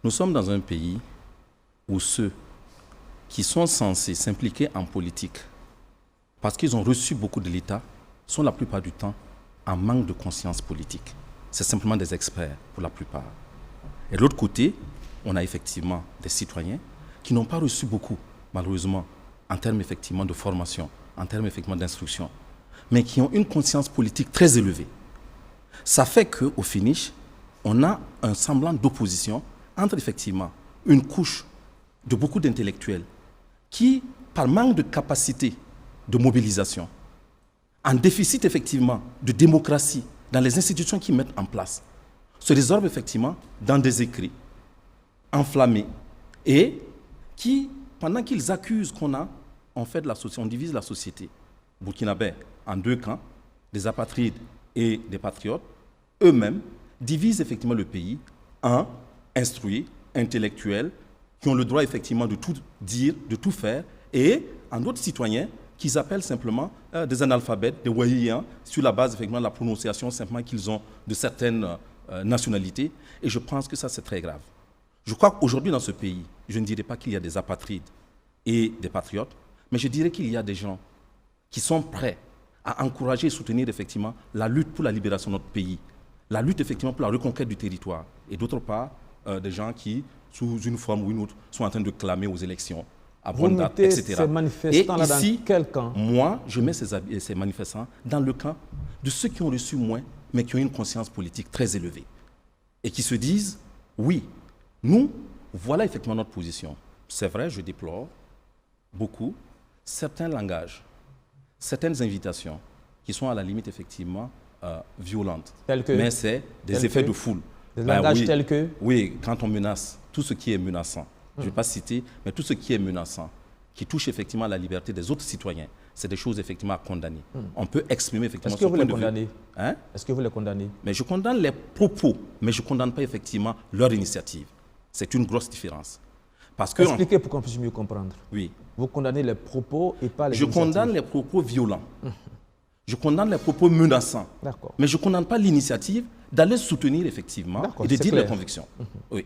Nous sommes dans un pays où ceux qui sont censés s'impliquer en politique, parce qu'ils ont reçu beaucoup de l'État, sont la plupart du temps en manque de conscience politique. C'est simplement des experts pour la plupart. Et de l'autre côté, on a effectivement des citoyens qui n'ont pas reçu beaucoup, malheureusement, en termes effectivement de formation, en termes effectivement d'instruction, mais qui ont une conscience politique très élevée. Ça fait qu'au finish, on a un semblant d'opposition entre effectivement une couche de beaucoup d'intellectuels qui, par manque de capacité de mobilisation, en déficit effectivement de démocratie dans les institutions qu'ils mettent en place, se résorbent effectivement dans des écrits enflammés et qui, pendant qu'ils accusent qu'on a, on fait de la société, on divise la société burkinabé en deux camps, des apatrides et des patriotes, eux-mêmes divisent effectivement le pays en instruits, intellectuels, qui ont le droit effectivement de tout dire, de tout faire, et en d'autres citoyens qu'ils appellent simplement des analphabètes, des wahiyans, sur la base effectivement de la prononciation simplement qu'ils ont de certaines nationalités. Et je pense que ça, c'est très grave. Je crois qu'aujourd'hui dans ce pays, je ne dirais pas qu'il y a des apatrides et des patriotes, mais je dirais qu'il y a des gens qui sont prêts à encourager et soutenir effectivement la lutte pour la libération de notre pays, la lutte effectivement pour la reconquête du territoire, et d'autre part, des gens qui, sous une forme ou une autre, sont en train de clamer aux élections, à bonne date, etc. Ces manifestants-là dans quel camp? Moi, je mets ces manifestants dans le camp de ceux qui ont reçu moins, mais qui ont une conscience politique très élevée, et qui se disent, oui, nous, voilà effectivement notre position. C'est vrai, je déplore beaucoup certains langages, certaines invitations qui sont à la limite effectivement violentes. Mais c'est des effets de foule. Des langages tels que? Oui, quand on menace, tout ce qui est menaçant, je ne vais pas citer, mais tout ce qui est menaçant, qui touche effectivement à la liberté des autres citoyens, c'est des choses effectivement à condamner. On peut exprimer effectivement son point de vue. Est-ce que vous les condamnez? Mais je condamne les propos, mais je ne condamne pas effectivement leur initiative. C'est une grosse différence. Parce que expliquez pour qu'on puisse mieux comprendre. Oui. Vous condamnez les propos et pas les initiatives. Je condamne les propos violents. Je condamne les propos menaçants. Mais je ne condamne pas l'initiative d'aller soutenir effectivement et de dire les convictions. Oui.